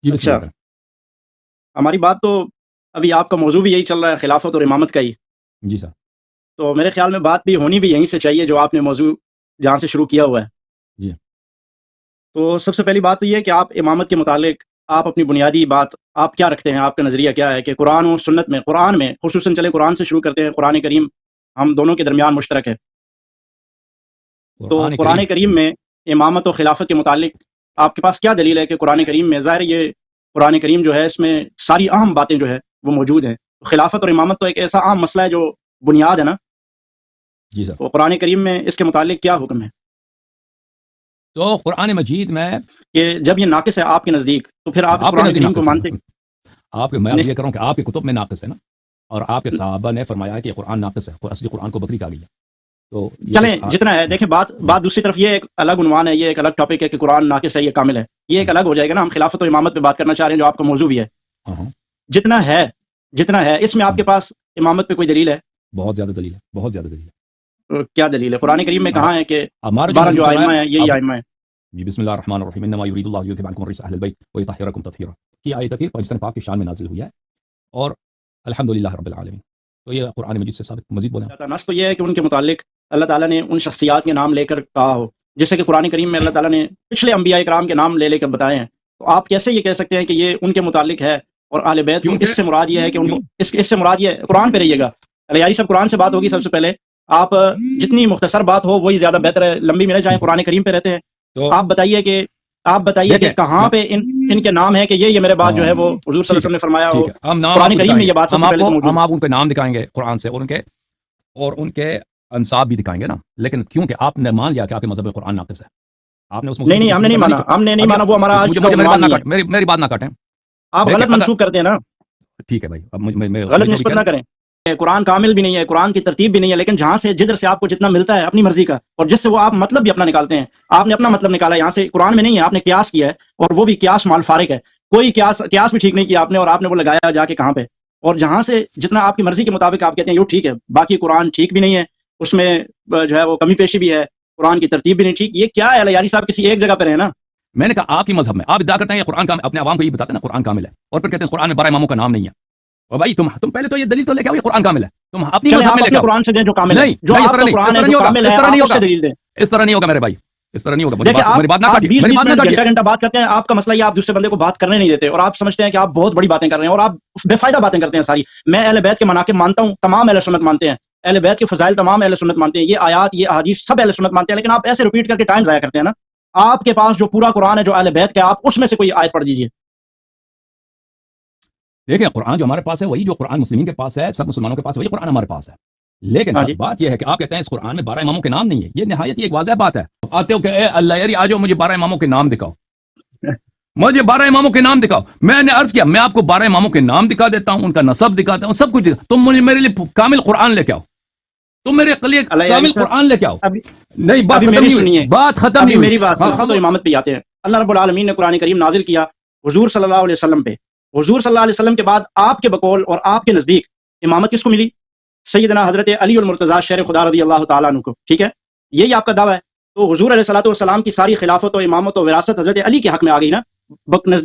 جی بسم اچھا، اللہ کریں۔ ہماری بات تو ابھی آپ کا موضوع بھی یہی چل رہا ہے، خلافت اور امامت کا ہی۔ جی سر۔ تو میرے خیال میں بات بھی ہونی بھی یہیں سے چاہیے جو آپ نے موضوع جہاں سے شروع کیا ہوا ہے۔ جی تو سب سے پہلی بات تو یہ ہے کہ آپ امامت کے متعلق آپ اپنی بنیادی بات آپ کیا رکھتے ہیں، آپ کا نظریہ کیا ہے کہ قرآن و سنت میں، قرآن میں خصوصاً چلیں قرآن سے شروع کرتے ہیں، قرآن کریم ہم دونوں کے درمیان مشترک ہے۔ تو قرآن قرآن کریم کریم میں امامت و خلافت کے متعلق آپ کے پاس کیا دلیل ہے کہ قرآن کریم میں ظاہر یہ قرآن کریم جو ہے اس میں ساری اہم باتیں جو ہے وہ موجود ہیں۔ خلافت اور امامت تو ایک ایسا اہم مسئلہ ہے جو بنیاد ہے نا، جی سر۔ تو قرآن کریم میں اس کے متعلق کیا حکم ہے تو قرآن مجید میں کہ جب یہ ناقص ہے آپ کے نزدیک تو پھر آپ اس آپ کے قرآن نزدیک کریم کو ناقص ہے مانتے نا، آپ کے میں نہیں؟ یہ کروں کہ آپ کے کتب میں ناقص ہے نا، اور آپ کے صحابہ نے فرمایا کہ یہ قرآن ناقص ہے، اصلی قرآن کو بکری کہا گیا۔ تو یہ چلیں تو جتنا ہے دیکھیں، بات دوسری طرف یہ ایک الگ عنوان ہے، یہ ایک الگ ٹاپک ہے کہ قرآن ناقص ہے یہ کامل ہے، یہ ایک الگ ہو جائے گا نا۔ ہم خلافت و امامت پہ بات کرنا چاہ رہے ہیں جو آپ کا موضوع بھی ہے۔ ہاں ہاں، جتنا ہے اس میں آپ کے پاس امامت پہ کوئی دلیل ہے؟ بہت زیادہ دلیل ہے، بہت زیادہ دلیل ہے۔ کیا دلیل ہے؟ قرآن کریم میں کہاں ہے کہ ہمارا جو 12 موضوع جو چل رہا ائمہ ہے ہیں یہی اب، ائمہ ہیں؟ جی بسم اللہ الرحمن الرحیم، انما یرید اللہ لیذهب عنکم الرجس اہل البیت ویطہرکم تطہیرا، یہ آیت ہے پاکستان پاک کی شان میں نازل ہوئی ہے، اور الحمدللہ رب العالمین۔ تو یہ قرآن مجید سے ثابت، مزید بولیں۔ نص تو یہ ہے کہ ان کے متعلق اللہ تعالیٰ نے ان شخصیات کے نام لے کر کہا ہو، جیسے کہ قرآن کریم میں اللہ تعالیٰ نے پچھلے انبیاء کرام کے نام لے کر بتائے ہیں۔ تو آپ کیسے یہ کہہ سکتے ہیں کہ یہ ان کے متعلق ہے اور اہل بیت کو اس سے مراد یہ ہے کہ ان کو اس سے مراد یہ ہے؟ قرآن پہ رہیے گا علیاری صاحب، قرآن سے بات ہوگی سب سے پہلے۔ آپ جتنی مختصر بات ہو وہی زیادہ بہتر ہے، لمبی میں نہ جائیں، قرآن کریم پہ رہتے ہیں۔ تو آپ بتائیے کہ کہاں پہ ان کے نام ہے کہ یہ میرے بات جو ہے وہ حضور صلی اللہ علیہ وسلم نے فرمایا ہو؟ ٹھیک ہے، ہم نام آپ قرآن کو کریم دکھائیں میں گے، یہ بات سب سے پہلے تو موجود ہم ہے۔ آپ ان کے نام دکھائیں گے قرآن سے، اور ان کے انصاب بھی دکھائیں گے نا، لیکن کیونکہ آپ نے مان لیا کہ آپ کے مذہب میں قرآن ناقص ہے، آپ نے اس موضوع نہیں، ہم نے نہیں مانا، وہ ہمارا آج کا مجھے میری عنوان بات نہ نہیں ہے۔ کاٹیں، میری بات نہ کاٹیں۔ آپ دیکھیں غلط منسوخ کرتے ہیں نا، ٹھیک ہے بھائی، اب غلط نسبت نہ کریں۔ قرآن کامل بھی نہیں ہے، قرآن کی ترتیب بھی نہیں ہے، لیکن جہاں سے جدھر سے آپ کو جتنا ملتا ہے اپنی مرضی کا، اور جس سے وہ آپ مطلب بھی اپنا نکالتے ہیں، آپ نے اپنا مطلب نکالا یہاں سے، قرآن میں نہیں ہے، آپ نے قیاس کیا ہے، اور وہ بھی قیاس مال فارق ہے، کوئی قیاس بھی ٹھیک نہیں کیا آپ نے، اور آپ نے وہ لگایا جا کے کہاں پہ، اور جہاں سے جتنا آپ کی مرضی کے مطابق آپ کہتے ہیں یہ ٹھیک ہے، باقی قرآن ٹھیک بھی نہیں ہے، اس میں جو ہے وہ کمی پیشی بھی ہے، قرآن کی ترتیب بھی نہیں ٹھیک۔ یہ کیا ہے یاری صاحب؟ کسی ایک جگہ پہ رہے نا۔ میں نے کہا آپ کی مذہب میں آپ ادعا کرتے ہیں کہ قرآن کا، اپنے عوام کو یہ بتاتے ہیں نا قرآن کامل ہے، اور پھر کہتے ہیں قرآن میں 12 اماموں کا نام نہیں ہے۔ اور بھائی تم پہلے تو یہ دلیل تو لے کے آؤ یہ قرآن کامل ہے، تم اپنی چلے مذہب آپ میں لے کے اپنے آؤ۔ قرآن سے دیں جو کامل ہے، نہیں جو بھائی، اس آپ طرح کا نہیں، قرآن اس ہے طرح جو نہیں ہوگا، کامل اس ہے، طرح نہیں آپ اس ہوگا، سے دلیل دیں۔ اس طرح نہیں ہوگا میرے بھائی، اس طرح نہیں ہوگا، دیکھیں آپ میری بات نہ کاٹیے، 20 میری بات نہ منٹ کاٹیے۔ گھنٹہ گھنٹہ بات کرتے ہیں، آپ کا مسئلہ یہ آپ دوسرے بندے کو بات کرنے نہیں دیتے، اور آپ سمجھتے ہیں کہ آپ بہت بڑی باتیں کر رہے ہیں، اور آپ بے فائدہ باتیں کرتے ہیں ساری۔ میں اہل بیت کے مناقب مانتا ہوں، تمام اہل سنت مانتے ہیں، اہل بیت کے فضائل تمام اہل سنت مانتے ہیں، یہ آیات یہ احادیث سب اہل سنت مانتے ہیں، لیکن آپ ایسے ریپیٹ کر کے ٹائم ضائع کرتے ہیں نا۔ آپ کے پاس جو پورا قرآن ہے جو اہل بیت کا، آپ اس میں سے کوئی آیت پڑھ دیجئے۔ دیکھیں قرآن جو ہمارے پاس ہے وہی جو قرآن مسلمین کے پاس ہے، سب مسلمانوں کے پاس وہی قرآن ہمارے پاس ہے، لیکن ہاں جی، بات یہ ہے کہ آپ کہتے ہیں اس قرآن میں 12 اماموں کے نام نہیں ہے، یہ نہایت ہی ایک واضح بات ہے۔ آتے ہو کہ اے اللہ یاری آ جاؤ مجھے 12 اماموں کے نام دکھاؤ، مجھے 12 اماموں کے نام دکھاؤ۔ میں نے عرض کیا میں آپ کو 12 اماموں کے نام دکھا دیتا ہوں، ان کا نسب دکھاتا ہوں، سب کچھ تم مجھے میرے لیے کامل قرآن لے کے آؤ، تم میرے لیے اللہ یاری کامل صاحب، قرآن لے کے آؤ۔ ابھی نہیں بات ابھی ختم میری نہیں سنیے، ہوئی، بات ختم ابھی نہیں ہوئی۔ میری بات سنیں، خلافت و امامت پہ آتے ہیں۔ اللہ رب العالمین نے قرآن کریم نازل کیا حضور صلی اللہ علیہ وسلم پہ، حضور صلی اللہ علیہ وسلم کے بعد آپ کے بقول اور آپ کے نزدیک امامت کس کو ملی؟ سیدنا حضرت علی المرتضیٰ شیر خدا رضی اللہ تعالیٰ عنہ کو، ٹھیک ہے؟ یہی آپ کا دعویٰ ہے، تو حضور علیہ الصلوۃ والسلام کی ساری خلافت و امامت و وراثت حضرت علی کے حق میں آ گئی نا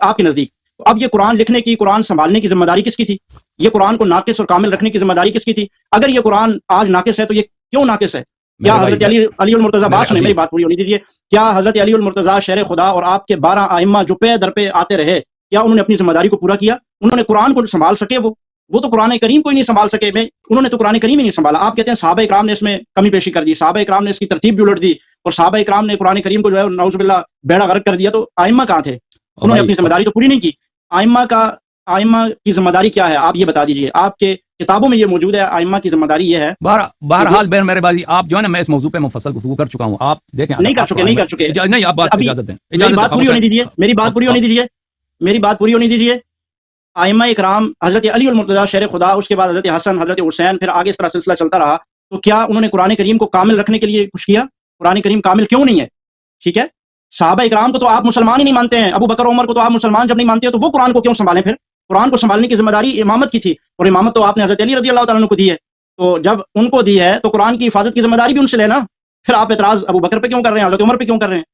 آپ کے نزدیک۔ تو اب یہ قرآن لکھنے کی، قرآن سنبھالنے کی ذمہ داری کس کی تھی؟ یہ قرآن کو ناقص اور کامل رکھنے کی ذمہ داری کس کی تھی؟ اگر یہ قرآن آج ناقص ہے تو یہ کیوں ناقص ہے؟ کیا حضرت علی المرتضیٰ، بات سنیں میری بات پوری ہونی دیجیے، کیا حضرت علی المرتضیٰ شیر خدا اور آپ کے 12 ائمہ جو پے در پہ آتے رہے، کیا انہوں نے اپنی ذمہ داری کو پورا کیا؟ انہوں نے قرآن کو سنبھال سکے؟ وہ تو قرآن کریم کو ہی نہیں سنبھال سکے، انہوں نے تو قرآن کریم ہی نہیں سنبھالا۔ آپ کہتے ہیں صحابہ اکرام نے اس میں کمی پیشی کر دی، صحابہ اکرام نے اس کی ترتیب بھی الٹ دی، اور صحابہ اکرام نے قرآن کریم کو جو ہے نعوذ باللہ بیڑا غرق کر دیا، تو ائمہ کہاں تھے؟ انہوں نے اپنی ذمہ داری تو پوری نہیں کی۔ ائمہ کی ذمہ داری کیا ہے آپ یہ بتا دیجئے، آپ کے کتابوں میں یہ موجود ہے، ائمہ کی ذمہ داری یہ ہے۔ بہرحال بہن میرے بھائی، آپ جو ہے نا، میں اس موضوع پہ مفصل گفتگو کر چکا ہوں، آپ دیکھیں نہیں کر چکے نہیں، آپ بات اجازت دیں، میری بات پوری ہونی دیجیے، ائمہ اکرام حضرت علی المرتضیٰ شیر خدا، اس کے بعد حضرت حسن، حضرت حسین، پھر آگے اس طرح سلسلہ چلتا رہا، تو کیا انہوں نے قرآن کریم کو کامل رکھنے کے لیے کچھ کیا؟ قرآن کریم کامل کیوں نہیں ہے؟ ٹھیک ہے، صحابہ اکرام کو تو آپ مسلمان ہی نہیں مانتے ہیں، ابو بکر عمر کو تو آپ مسلمان جب نہیں مانتے ہیں تو وہ قرآن کو کیوں سنبھالیں؟ پھر قرآن کو سنبھالنے کی ذمہ داری امامت کی تھی، اور امامت تو آپ نے حضرت علی رضی اللہ تعالیٰ عنہ کو دی ہے، تو جب ان کو دی ہے تو قرآن کی حفاظت کی ذمہ داری بھی ان سے لینا۔ پھر آپ اعتراض ابو بکر پہ کیوں کر رہے ہیں، حضرت عمر پہ کیوں کر رہے ہیں؟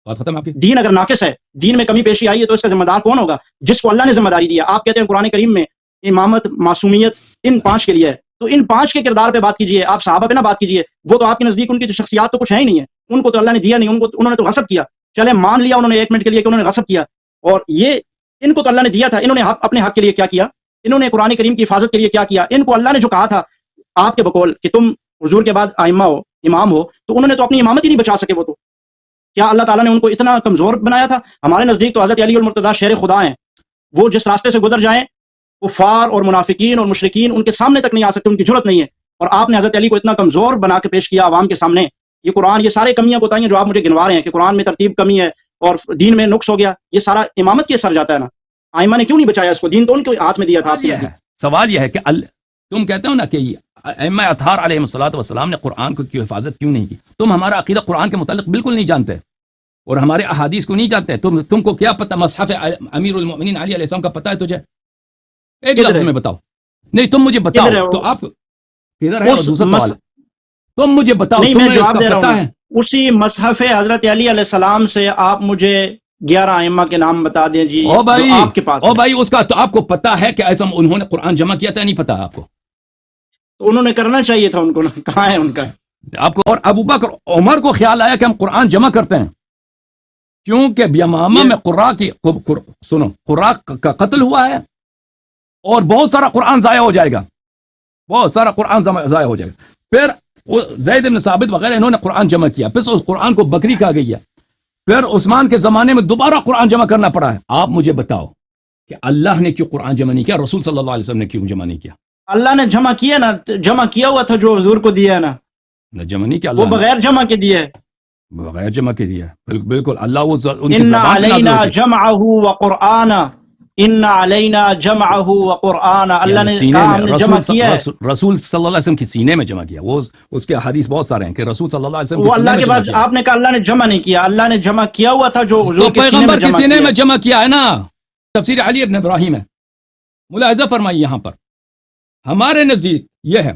بات ختم آپ کی. دین اگر ناقص ہے, دین میں کمی پیشی آئی ہے, تو اس کا ذمہ دار کون ہوگا؟ جس کو اللہ نے ذمہ داری دیا. آپ کہتے ہیں قرآن کریم میں امامت, معصومیت ان 5 کے لیے ہے, تو ان 5 کے کردار پہ بات کیجئے, آپ صحابہ پہ نہ بات کیجئے. وہ تو آپ کے نزدیک ان کی تو شخصیات تو کچھ ہے ہی نہیں ہے, ان کو تو اللہ نے دیا نہیں, انہوں نے تو غصب کیا. چلے مان لیا انہوں نے 1 منٹ کے لیے کہ انہوں نے غصب کیا, اور یہ ان کو تو اللہ نے دیا تھا. انہوں نے اپنے حق کے لیے کیا کیا؟ انہوں نے قرآن کریم کی حفاظت کے لیے کیا کیا؟ ان کو اللہ نے جو کہا تھا آپ کے بقول کہ تم حضور کے بعد ائمہ ہو, امام ہو, تو انہوں نے تو اپنی امامت ہی نہیں بچا سکے. وہ تو کیا اللہ تعالیٰ نے ان کو اتنا کمزور بنایا تھا؟ ہمارے نزدیک تو حضرت علی المرتضیٰ شیر خدا ہیں. وہ جس راستے سے گزر جائیں, کفار اور منافقین اور مشرکین ان کے سامنے تک نہیں آ سکتے, ان کی جرت نہیں ہے. اور آپ نے حضرت علی کو اتنا کمزور بنا کے پیش کیا عوام کے سامنے. یہ قرآن, یہ سارے کمیاں بتائیں جو آپ مجھے گنوا رہے ہیں کہ قرآن میں ترتیب کمی ہے اور دین میں نقص ہو گیا, یہ سارا امامت کے اثر جاتا ہے نا. ائمہ نے کیوں نہیں بچایا اس کو؟ دین تو ان کے ہاتھ میں دیا تھا. آپ سوال یہ ہے کہ تم کہتے ہو نا کہ ائمہ اطہار علیہ الصلوۃ والسلام نے قرآن کو کیوں حفاظت کیوں نہیں کی؟ تم ہمارا عقیدہ قرآن کے متعلق بالکل نہیں جانتے اور ہمارے احادیث کو نہیں جانتے. تم کو کیا پتہ مصحف امیر المؤمنین علی علیہ السلام کا پتہ ہے تجھے؟ ایک لفظ میں بتاؤ. نہیں تم مجھے بتاؤ تو آپ کدھر ہے. اور دوسرا سوال تم مجھے بتاؤ, نہیں, تمہیں میں اس جواب کا دے رہا پتہ ہوں. ہے؟ اسی مصحف حضرت علی علیہ السلام سے آپ مجھے 11 ائمہ کے نام بتا دیں جی, او بھائی, جو آپ کے پاس او بھائی, اس کا تو آپ کو پتہ ہے کہ ایسا انہوں نے قرآن جمع کیا تھا, نہیں پتہ آپ کو؟ تو انہوں نے کرنا چاہیے تھا ان کو, کہاں ہے ان کا آپ کو؟ اور ابو بکر عمر کو خیال آیا کہ ہم قرآن جمع کرتے ہیں کیونکہ یمامہ میں قرآ کا قتل ہوا ہے اور بہت سارا قرآن ضائع ہو جائے گا, بہت سارا قرآن ضائع ہو جائے گا. پھر زید بن ثابت وغیرہ انہوں نے قرآن جمع کیا, پھر اس قرآن کو بکری کہا گئی ہے. پھر عثمان کے زمانے میں دوبارہ قرآن جمع کرنا پڑا ہے. آپ مجھے بتاؤ کہ اللہ نے کیوں قرآن جمع نہیں کیا, رسول صلی اللہ علیہ وسلم نے کیوں جمع نہیں کیا؟ اللہ نے جمع کیا نا, جمع کیا ہوا تھا جو حضور کو دیا ہے نا, جمع نہیں کیا وہ اللہ بغیر جمع کے دیا ہے. نے بغیر جمع کے دیا ہے. بالکل اللہ وہ ان کی ان زبان پہ نازل علینا ہوتی ہے. جمعہ وقرآنا, ان علینا جمعہ وقرآنا, اللہ نے سینے کہا میں ہم نے جمع کیا ہے. رسول صلی اللہ علیہ وسلم کی سینے میں جمع کیا. وہ اس کے حدیث بہت سارے ہیں کہ رسول صلی اللہ علیہ وسلم وہ کی سینے اللہ میں کے جمع پاس, کیا. آپ نے کہا اللہ نے جمع نہیں کیا, اللہ نے جمع کیا ہوا تھا جو تو حضور کے سینے میں پیغمبر کے جمع سینے کیا میں ہے. جمع کیا ہے نا. تفسیر علی ابن ابراہیم ہے, ملاحظہ فرمائیے یہاں پر. ہمارے نزدیک یہ ہے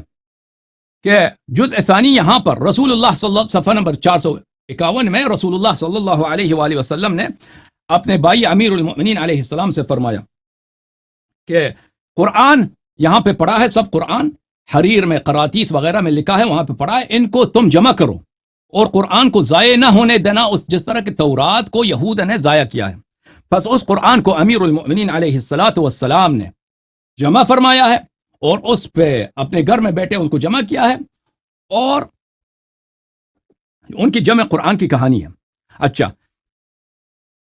کہ جزء ثانی یہاں پر رسول اللہ صلی اللہ صفحہ نمبر 451 میں رسول اللہ صلی اللہ علیہ وآلہ وسلم نے اپنے بھائی امیر المؤمنین علیہ السلام سے فرمایا کہ قرآن یہاں پہ پڑھا ہے, سب قرآن حریر میں قراتیس وغیرہ میں لکھا ہے, وہاں پہ پڑھا ہے, ان کو تم جمع کرو اور قرآن کو ضائع نہ ہونے دینا, جس طرح کہ تورات کو یہود نے ضائع کیا ہے. بس اس قرآن کو امیر المؤمنین علیہ الصلوۃ والسلام نے جمع فرمایا ہے اور اس پہ اپنے گھر میں بیٹھے اس کو جمع کیا ہے, اور ان کی جمع قرآن کی کہانی ہے. اچھا,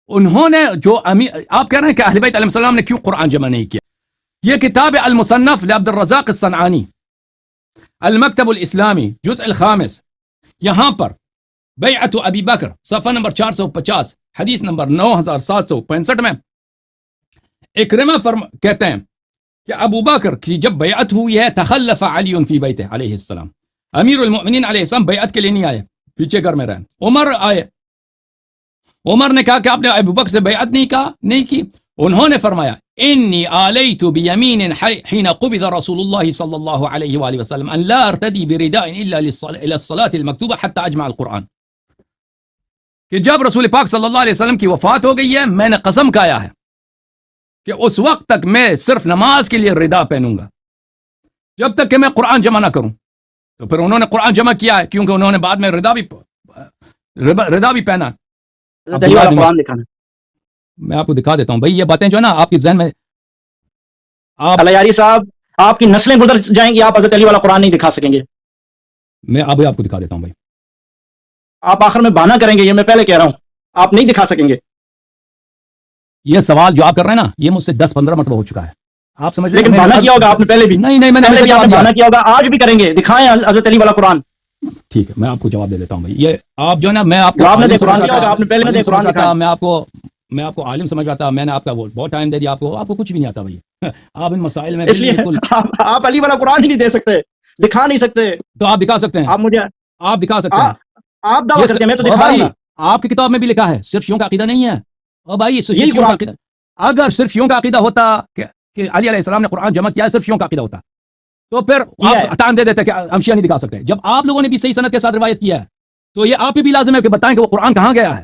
انہوں نے جو آپ کہہ رہے ہیں کہ اہل بیت علیہ السلام نے کیوں قرآن جمع نہیں کیا. یہ کتاب المصنف لعبد الرزاق الصنعانی, المکتب الاسلامی, جزء الخامس, یہاں پر بیعت ابی بکر صفحہ نمبر 450 حدیث نمبر 9765 میں اکرمہ کہتے ہیں کہ ابو بکر کی جب بیعت ہوئی ہے, تخلف علی فی بیتہ علیہ السلام, امیر المؤمنین علیہ السلام بیعت کے لیے نہیں آئے, پیچھے گھر میں رہے. عمر آئے, عمر نے کہا کہ آپ نے ابو بکر سے بیعت نہیں کی. انہوں نے فرمایا انی آلیت بیمین حین قبض رسول اللہ صلی اللہ علیہ وآلہ وسلم ان لا ارتدی برداء الا الى الصلاة المکتوبہ حتی اجمع القرآن, کہ جب رسول پاک صلی اللہ علیہ وسلم کی وفات ہو گئی ہے, میں نے قسم کھایا ہے کہ اس وقت تک میں صرف نماز کے لیے ردا پہنوں گا جب تک کہ میں قرآن جمع نہ کروں. تو پھر انہوں نے قرآن جمع کیا ہے کیونکہ انہوں نے بعد میں ردا بھی پہنا. قرآن دکھانا, میں آپ کو دکھا دیتا ہوں بھائی, یہ باتیں جو ہے نا آپ کے ذہن میں, آپ یاری صاحب آپ کی نسلیں گزر جائیں گی, آپ حضرت علی والا قرآن نہیں دکھا سکیں گے. میں ابھی آپ کو دکھا دیتا ہوں بھائی. آپ آخر میں بہانہ کریں گے, یہ میں پہلے کہہ رہا ہوں, آپ نہیں دکھا سکیں گے. یہ سوال جو آپ کر رہے ہیں نا, یہ مجھ سے 10-15 مرتبہ ہو چکا ہے, آپ سمجھ لیکن بہانہ کیا ہوگا آپ نے پہلے بھی. نہیں میں نے بہانہ کیا ہوگا, آج بھی کریں گے, دکھائیں حضرت علی والا قرآن. ٹھیک ہے, میں آپ کو جواب دے دیتا ہوں بھائی. یہ آپ جو ہے نا, میں آپ کو میں آپ کو عالم سمجھ رہا تھا, میں نے آپ کا بہت ٹائم دے دیا, آپ کو کچھ بھی نہیں آتا بھائی. آپ ان مسائل میں اس لیے آپ علی والا قرآن ہی نہیں دے سکتے, دکھا نہیں سکتے. تو آپ دکھا سکتے ہیں, آپ دکھا سکتے ہیں, آپ دعویٰ کرتے ہیں, میں تو دکھا رہا ہوں. آپ کی کتاب میں بھی لکھا ہے, صرف شیعوں کا عقیدہ نہیں ہے. اور بھائی اگر صرف شیعوں کا عقیدہ ہوتا کہ علی علیہ السلام نے قرآن جمع کیا ہے, صرف شیعوں کا عقیدہ ہوتا, تو پھر آپ ٹائم دے دیتے کہ ہم شیعہ نہیں دکھا سکتے. جب آپ لوگوں نے بھی صحیح سند کے ساتھ روایت کیا ہے, تو یہ آپ ہی بھی لازم ہے کہ بتائیں کہ وہ قرآن کہاں گیا ہے.